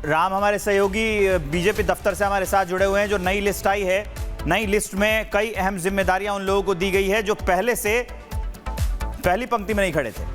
राम हमारे सहयोगी बीजेपी दफ्तर से हमारे साथ जुड़े हुए हैं। जो नई लिस्ट आई है, नई लिस्ट में कई अहम जिम्मेदारियां उन लोगों को दी गई है जो पहले से पहली पंक्ति में नहीं खड़े थे।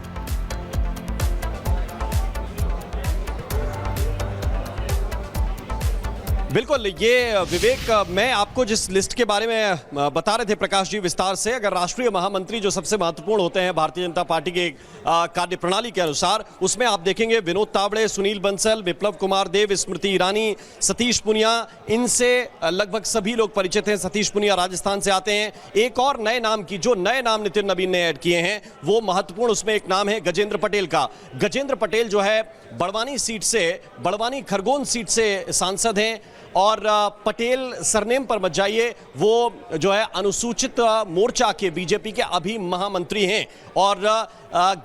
बिल्कुल, ये विवेक, मैं आपको जिस लिस्ट के बारे में बता रहे थे प्रकाश जी विस्तार से, अगर राष्ट्रीय महामंत्री जो सबसे महत्वपूर्ण होते हैं भारतीय जनता पार्टी के कार्यप्रणाली के अनुसार, उसमें आप देखेंगे विनोद तावड़े, सुनील बंसल, विप्लव कुमार देव, स्मृति ईरानी, सतीश पुनिया, इनसे लगभग सभी लोग परिचित हैं। सतीश पुनिया राजस्थान से आते हैं। एक और नए नाम की, जो नए नाम नितिन नवीन ने ऐड किए हैं वो महत्वपूर्ण, उसमें एक नाम है गजेंद्र पटेल का। गजेंद्र पटेल जो है बड़वानी सीट से, बड़वानी खरगोन सीट से सांसद हैं और पटेल सरनेम पर मत जाइए, वो जो है अनुसूचित मोर्चा के बीजेपी के अभी महामंत्री हैं। और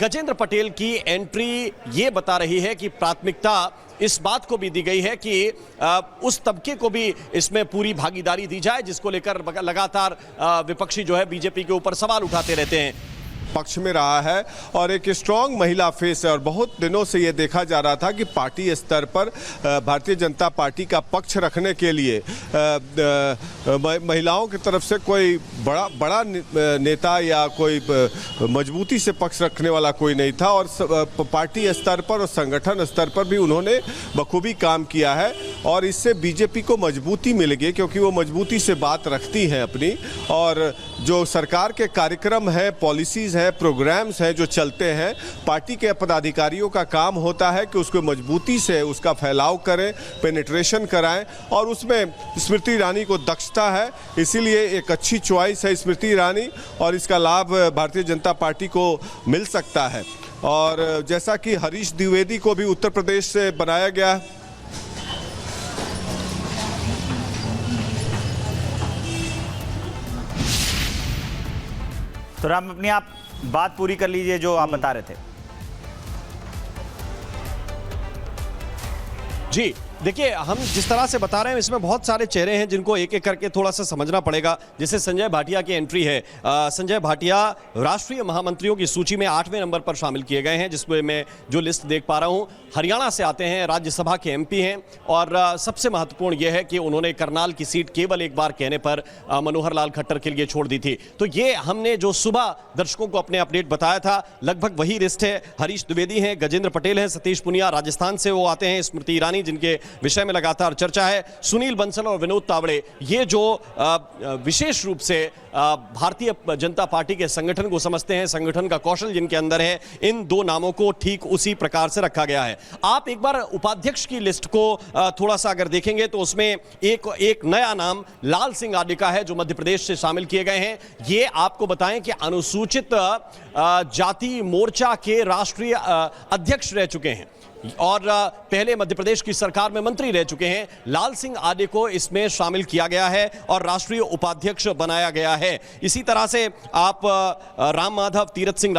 गजेंद्र पटेल की एंट्री ये बता रही है कि प्राथमिकता इस बात को भी दी गई है कि उस तबके को भी इसमें पूरी भागीदारी दी जाए, जिसको लेकर लगातार विपक्षी जो है बीजेपी के ऊपर सवाल उठाते रहते हैं। पक्ष में रहा है और एक स्ट्रांग महिला फेस है। और बहुत दिनों से ये देखा जा रहा था कि पार्टी स्तर पर भारतीय जनता पार्टी का पक्ष रखने के लिए महिलाओं की तरफ से कोई बड़ा नेता या कोई मजबूती से पक्ष रखने वाला कोई नहीं था। और पार्टी स्तर पर और संगठन स्तर पर भी उन्होंने बखूबी काम किया है और इससे बीजेपी को मजबूती मिलेगी, क्योंकि वो मजबूती से बात रखती हैं अपनी। और जो सरकार के कार्यक्रम है, पॉलिसीज़ है, प्रोग्राम्स हैं जो चलते हैं, पार्टी के पदाधिकारियों का काम होता है कि उसको मजबूती से उसका फैलाव करें, पेनिट्रेशन कराएं। और उसमें स्मृति ईरानी को दक्षता है, इसीलिए एक अच्छी चॉइस है स्मृति ईरानी और इसका लाभ भारतीय जनता पार्टी को मिल सकता है। और जैसा कि हरीश द्विवेदी को भी उत्तर प्रदेश से बनाया गया, तो राम अपनी आप बात पूरी कर लीजिए जो आप बता रहे थे। जी देखिए, हम जिस तरह से बता रहे हैं इसमें बहुत सारे चेहरे हैं जिनको एक एक करके थोड़ा सा समझना पड़ेगा। जैसे संजय भाटिया की एंट्री है। संजय भाटिया राष्ट्रीय महामंत्रियों की सूची में 8वें नंबर पर शामिल किए गए हैं, जिसमें मैं जो लिस्ट देख पा रहा हूं, हरियाणा से आते हैं, राज्यसभा के एमपी हैं। और सबसे महत्वपूर्ण यह है कि उन्होंने करनाल की सीट केवल एक बार कहने पर मनोहर लाल खट्टर के लिए छोड़ दी थी। तो ये हमने जो सुबह दर्शकों को अपने अपडेट बताया था, लगभग वही लिस्ट है। हरीश द्विवेदी हैं, गजेंद्र पटेल हैं, सतीश पुनिया राजस्थान से वो आते हैं, स्मृति ईरानी जिनके विषय में लगातार चर्चा है, सुनील बंसल और विनोद तावड़े, ये जो विशेष रूप से भारतीय जनता पार्टी के संगठन को समझते हैं, संगठन का कौशल जिनके अंदर है, इन दो नामों को ठीक उसी प्रकार से रखा गया है। आप एक बार उपाध्यक्ष की लिस्ट को थोड़ा सा अगर देखेंगे तो उसमें एक नया नाम लाल सिंह आडे का है जो मध्य प्रदेश से शामिल किए गए हैं। ये आपको बताएं कि अनुसूचित जाति मोर्चा के राष्ट्रीय अध्यक्ष रह चुके हैं और पहले मध्य प्रदेश की सरकार में मंत्री रह चुके हैं। लाल सिंह आडे को इसमें शामिल किया गया है और राष्ट्रीय उपाध्यक्ष बनाया गया है। इसी तरह से आप राम माधव, तीरथ सिंह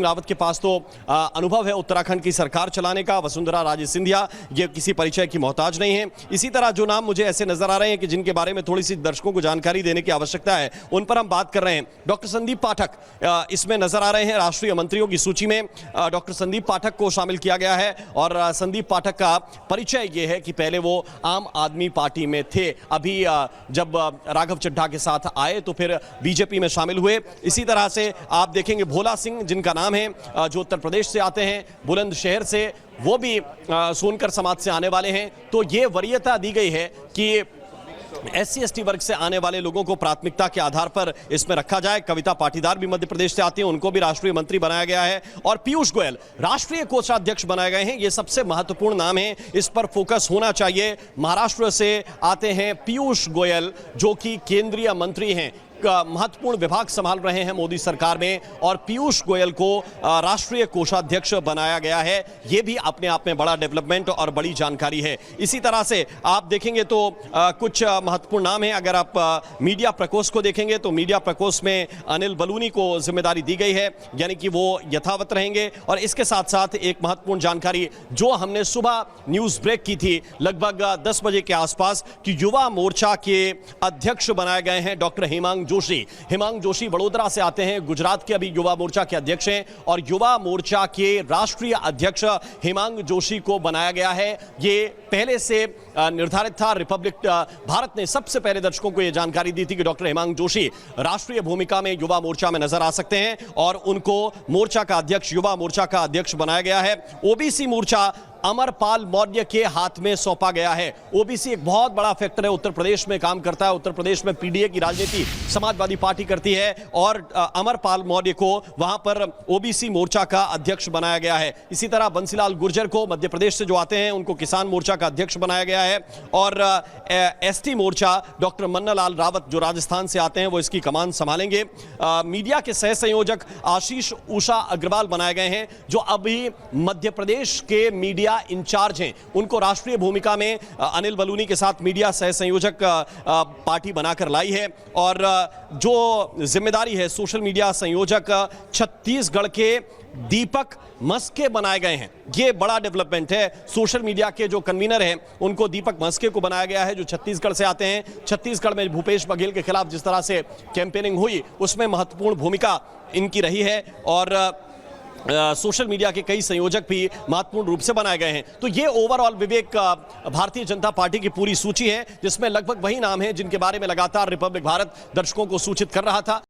रावत के पास तो अनुभव है उत्तराखंड की सरकार चलाने का। वसुंधरा राजे सिंधिया, ये किसी परिचय की मोहताज नहीं है। इसी तरह जो नाम मुझे ऐसे नजर आ रहे हैं कि जिनके बारे में थोड़ी सी दर्शकों को जानकारी देने की आवश्यकता है, उन पर हम बात कर रहे हैं। डॉक्टर संदीप पाठक इसमें नजर आ रहे हैं, राष्ट्रीय मंत्रियों की सूची में डॉक्टर संदीप पाठक को शामिल किया गया है। और संदीप पाठक का परिचय यह है कि पहले वो आम आदमी पार्टी में थे, अभी जब राघव चड्ढा के साथ आए तो फिर बीजेपी में शामिल हुए। इसी तरह से आप देखेंगे भोला सिंह जिनका नाम है, जो उत्तर प्रदेश से आते हैं, बुलंदशहर से, वो भी सोनकर समाज से आने वाले हैं। तो ये वरीयता दी गई है कि SC/ST वर्ग से आने वाले लोगों को प्राथमिकता के आधार पर इसमें रखा जाए। कविता पाटीदार भी मध्य प्रदेश से आती हैं, उनको भी राष्ट्रीय मंत्री बनाया गया है। और पीयूष गोयल राष्ट्रीय कोषाध्यक्ष बनाए गए हैं। ये सबसे महत्वपूर्ण नाम है, इस पर फोकस होना चाहिए। महाराष्ट्र से आते हैं पीयूष गोयल जो कि केंद्रीय मंत्री हैं, महत्वपूर्ण विभाग संभाल रहे हैं मोदी सरकार में, और पीयूष गोयल को राष्ट्रीय कोषाध्यक्ष बनाया गया है। यह भी अपने आप में बड़ा डेवलपमेंट और बड़ी जानकारी है। इसी तरह से आप देखेंगे तो कुछ महत्वपूर्ण नाम हैं। अगर आप मीडिया प्रकोष्ठ को देखेंगे तो मीडिया प्रकोष्ठ में अनिल बलूनी को जिम्मेदारी दी गई है, यानी कि वो यथावत रहेंगे। और इसके साथ साथ एक महत्वपूर्ण जानकारी जो हमने सुबह न्यूज ब्रेक की थी लगभग 10 बजे के आसपास, कि युवा मोर्चा के अध्यक्ष बनाए गए हैं डॉक्टर हेमांग जोशी। हिमांग जोशी वडोदरा से आते हैं, गुजरात के अभी युवा मोर्चा के अध्यक्ष हैं और युवा मोर्चा के राष्ट्रीय अध्यक्ष हिमांग जोशी को बनाया गया है। ये पहले से निर्धारित था। रिपब्लिक भारत ने सबसे पहले दर्शकों को यह जानकारी दी थी कि डॉक्टर हिमांग जोशी राष्ट्रीय भूमिका में युवा मोर्चा में नजर आ सकते हैं और उनको मोर्चा का अध्यक्ष, युवा मोर्चा का अध्यक्ष बनाया गया है। ओबीसी मोर्चा अमरपाल मौर्य के हाथ में सौंपा गया है। ओबीसी एक बहुत बड़ा फैक्टर है, उत्तर प्रदेश में काम करता है। उत्तर प्रदेश में पीडीए की राजनीति समाजवादी पार्टी करती है और अमरपाल मौर्य को वहां पर ओबीसी मोर्चा का अध्यक्ष बनाया गया है। इसी तरह बंसीलाल गुर्जर को मध्य प्रदेश से जो आते हैं उनको किसान मोर्चा का अध्यक्ष बनाया गया है और एसटी मोर्चा डॉक्टर मन्नालाल रावत जो राजस्थान से आते हैं वो इसकी कमान संभालेंगे। मीडिया के सह संयोजक आशीष उषा अग्रवाल बनाए गए हैं जो अभी मध्य प्रदेश के मीडिया इंचार्ज हैं। उनको राष्ट्रीय भूमिका में अनिल बलूनी के साथ मीडिया सह संयोजक पार्टी बनाकर लाई है और जो जिम्मेदारी है सोशल मीडिया संयोजक छत्तीसगढ़ के दीपक मस्के बनाए गए हैं। ये बड़ा डेवलपमेंट है। सोशल मीडिया के जो कन्वीनर हैं उनको दीपक मस्के को बनाया गया है जो छत्तीसगढ़ से आते हैं। छत्तीसगढ़ में भूपेश बघेल के खिलाफ जिस तरह से कैंपेनिंग हुई उसमें महत्वपूर्ण भूमिका इनकी रही है और सोशल मीडिया के कई संयोजक भी महत्वपूर्ण रूप से बनाए गए हैं। तो ये ओवरऑल विवेक भारतीय जनता पार्टी की पूरी सूची है जिसमें लगभग वही नाम है जिनके बारे में लगातार रिपब्लिक भारत दर्शकों को सूचित कर रहा था।